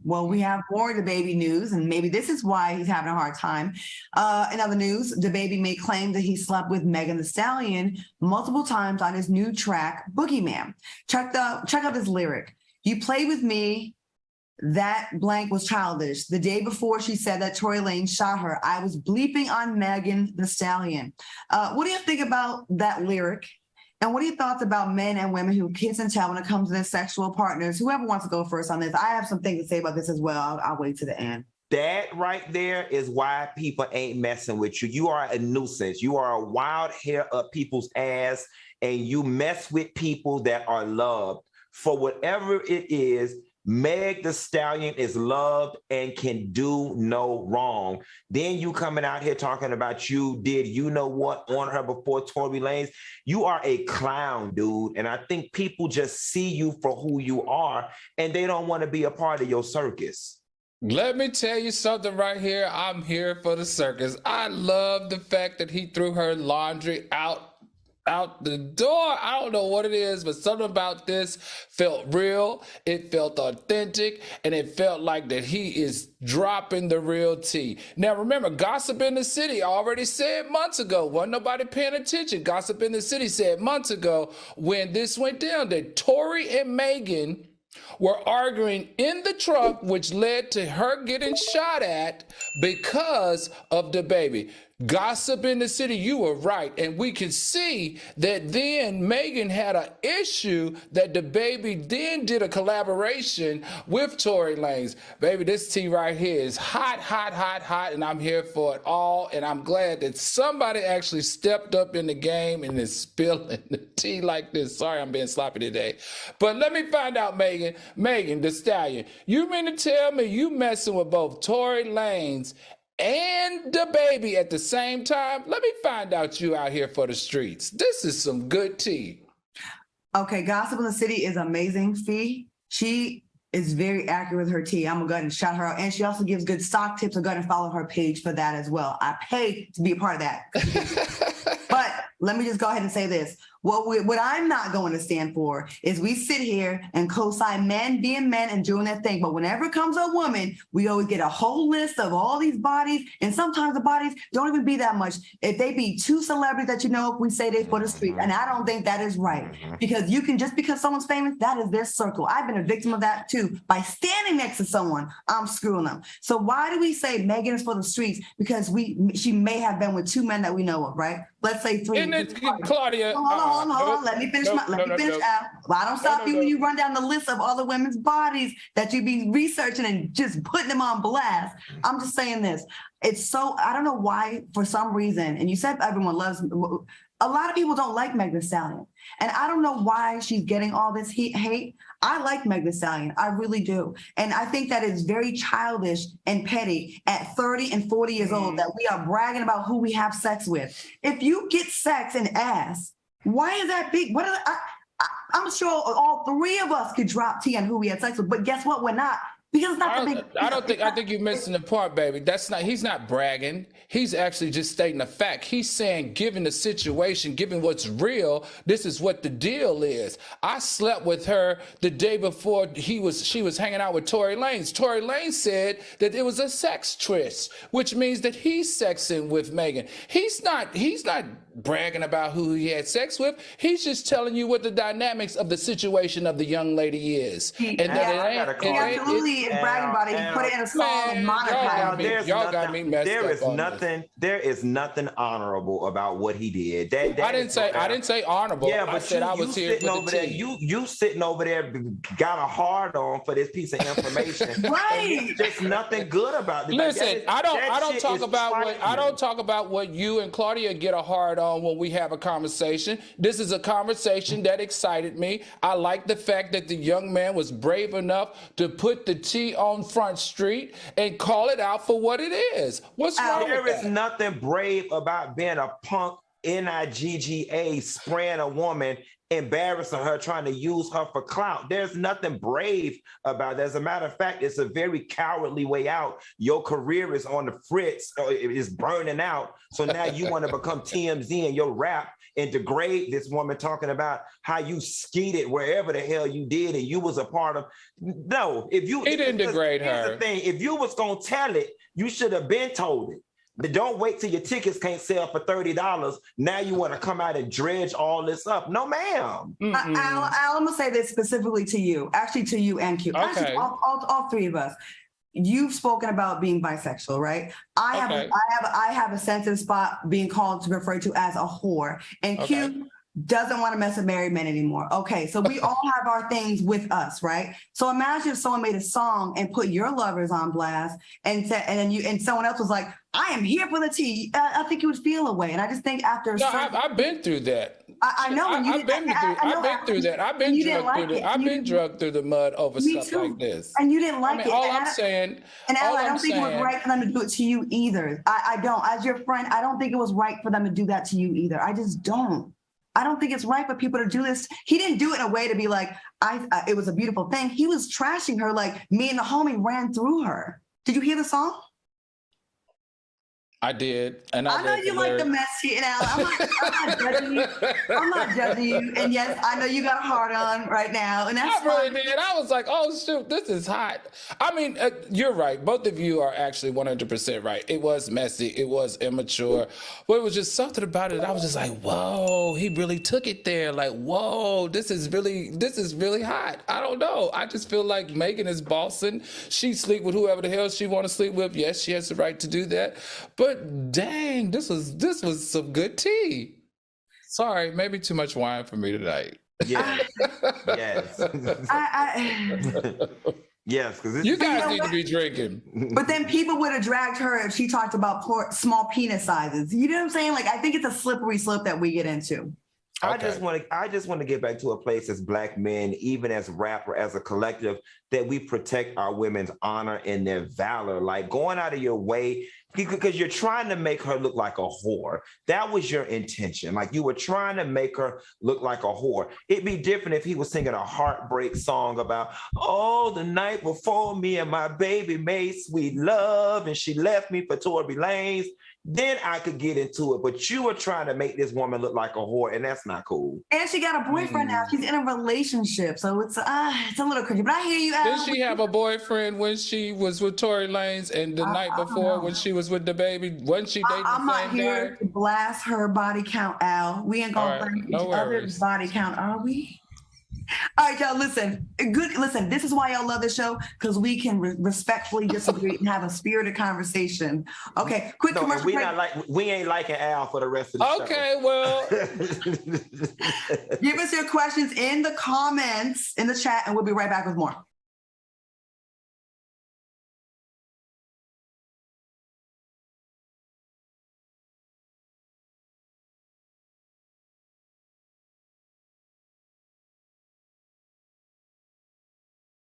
Well, we have more DaBaby news, and maybe this is why he's having a hard time. In other news, DaBaby may claim that he slept with Megan The Stallion multiple times on his new track, Boogeyman. Check out this lyric. You played with me. That blank was childish. The day before she said that Tory Lanez shot her, I was bleeping on Megan The Stallion. What do you think about that lyric? And what are your thoughts about men and women who kiss and tell when it comes to their sexual partners? Whoever wants to go first on this. I have some things to say about this as well. I'll wait to the end. That right there is why people ain't messing with you. You are a nuisance. You are a wild hair up people's ass, and you mess with people that are loved. For whatever it is, Meg The Stallion is loved and can do no wrong. Then you coming out here talking about you did you know what on her before Tory Lanez. You are a clown, dude. And I think people just see you for who you are, and they don't want to be a part of your circus. Let me tell you something right here. I'm here for the circus. I love the fact that he threw her laundry out the door. I don't know what it is, but something about this felt real. It felt authentic, and it felt like that he is dropping the real tea. Now, remember, Gossip in the City already said months ago, wasn't nobody paying attention. Gossip in the City said months ago when this went down that Tory and Megan were arguing in the truck, which led to her getting shot at because of DaBaby. Gossip in the City, you were right. And we can see that then Megan had an issue that DaBaby then did a collaboration with Tory Lanez. Baby, this tea right here is hot, hot, hot, hot, and I'm here for it all. And I'm glad that somebody actually stepped up in the game and is spilling the tea like this. Sorry, I'm being sloppy today. But let me find out, Megan The Stallion, you mean to tell me you messing with both Tory Lanez and DaBaby at the same time? Let me find out you out here for the streets. This is some good tea. Okay, Gossip in the City is amazing, Fee. She is very accurate with her tea. I'm gonna go ahead and shout her out. And she also gives good stock tips. So go ahead and follow her page for that as well. I pay to be a part of that. But let me just go ahead and say this. What I'm not going to stand for is we sit here and co-sign men being men and doing that thing. But whenever it comes to a woman, we always get a whole list of all these bodies. And sometimes the bodies don't even be that much. If they be two celebrities that you know, we say they for the street. And I don't think that is right. Because you can, just because someone's famous, that is their circle. I've been a victim of that too. By standing next to someone, I'm screwing them. So why do we say Megan is for the streets? Because she may have been with two men that we know of, right? Let's say three. Claudia. Hold on. Let me finish out. Well, I don't stop you when you run down the list of all the women's bodies that you be researching and just putting them on blast. I'm just saying this. It's so, I don't know why, for some reason, and you said everyone loves, a lot of people don't like Megan Thee Stallion. And I don't know why she's getting all this hate. I like Megan Thee Stallion. I really do. And I think that it's very childish and petty at 30 and 40 years old that we are bragging about who we have sex with. If you get sex and ass, why is that big? I'm sure all three of us could drop tea on who we had sex with, but guess what? We're not. Because it's not the big. I think you're missing the part, baby. He's not bragging. He's actually just stating a fact. He's saying, given the situation, given what's real, this is what the deal is. I slept with her the day before she was hanging out with Tory Lanez. Tory Lanez said that it was a sex tryst, which means that he's sexing with Megan. He's not bragging about who he had sex with. He's just telling you what the dynamics of the situation of the young lady is. And that it absolutely is bragging about it. He put it in a song and monetized it. Y'all got me messed up. There is nothing honorable about what he did. I didn't say honorable. Yeah, but I said I was here sitting over there. You sitting over there got a hard on for this piece of information. Right. There's just nothing good about it. Listen, I don't talk about what you and Claudia get a hard on when we have a conversation. This is a conversation that excited me. I like the fact that the young man was brave enough to put the tea on Front Street and call it out for what it is. What's wrong with that? There is nothing brave about being a punk NIGGA spraying a woman embarrassing her, trying to use her for clout. There's nothing brave about it. As a matter of fact, it's a very cowardly way out. Your career is on the fritz, it is burning out. So now you want to become TMZ in your rap and degrade this woman, talking about how you skeeted wherever the hell you did and you was a part of. No, if you, he didn't degrade here's her. the thing, if you was gonna tell it, you should have been told it. But don't wait till your tickets can't sell for $30. Now you want to come out and dredge all this up. No, ma'am. I'm going to say this specifically to you, actually to you and Q. Okay. Actually, all three of us. You've spoken about being bisexual, right? I have a sensitive spot being called to refer to as a whore. And Q doesn't want to mess with married men anymore. Okay, so we all have our things with us, right? So imagine if someone made a song and put your lovers on blast and said, and someone else was like, I am here for the tea. I think you would feel away. And I just think after I've been through that. I know. I've been through that. I've been drugged through the mud over stuff like this. And you didn't like it. All I'm saying, and I don't think it was right for them to do it to you either. I don't. As your friend, I don't think it was right for them to do that to you either. I just don't. I don't think it's right for people to do this. He didn't do it in a way to be like, it was a beautiful thing. He was trashing her like me and the homie ran through her. Did you hear the song? I did. And I know you like the messy, and I'm not judging you. I'm not judging you. And yes, I know you got a heart on right now. And that's I really did. I was like, oh, shoot, this is hot. I mean, you're right. Both of you are actually 100% right. It was messy. It was immature. But it was just something about it. I was just like, whoa, he really took it there. Like, whoa, this is really hot. I don't know. I just feel like Megan is bossing. She sleep with whoever the hell she want to sleep with. Yes, she has the right to do that. But dang, this was some good tea. Sorry, maybe too much wine for me tonight. Yes. Yes, because you guys need to be drinking. But then people would have dragged her if she talked about small penis sizes. You know what I'm saying? Like, I think it's a slippery slope that we get into. Okay. I just want to get back to a place as Black men, even as rapper, as a collective, that we protect our women's honor and their valor. Like going out of your way, because you're trying to make her look like a whore. That was your intention. Like you were trying to make her look like a whore. It'd be different if he was singing a heartbreak song about, oh, the night before me and my baby made sweet love and she left me for Tory Lanez. Then I could get into it. But you were trying to make this woman look like a whore, and that's not cool. And she got a boyfriend now. She's in a relationship. So it's a little crazy. But I hear you. Did she have a boyfriend when she was with Tory Lanez and the night before when she was with DaBaby? Wasn't she dating I'm the not same here guy? to blast her body count, Al. We ain't going to bring each other's body count, are we? All right, y'all, listen. Listen, this is why y'all love the show, because we can respectfully disagree and have a spirited conversation. Okay, quick commercial break. We ain't liking Al for the rest of the show. Okay, well. Give us your questions in the comments, in the chat, and we'll be right back with more.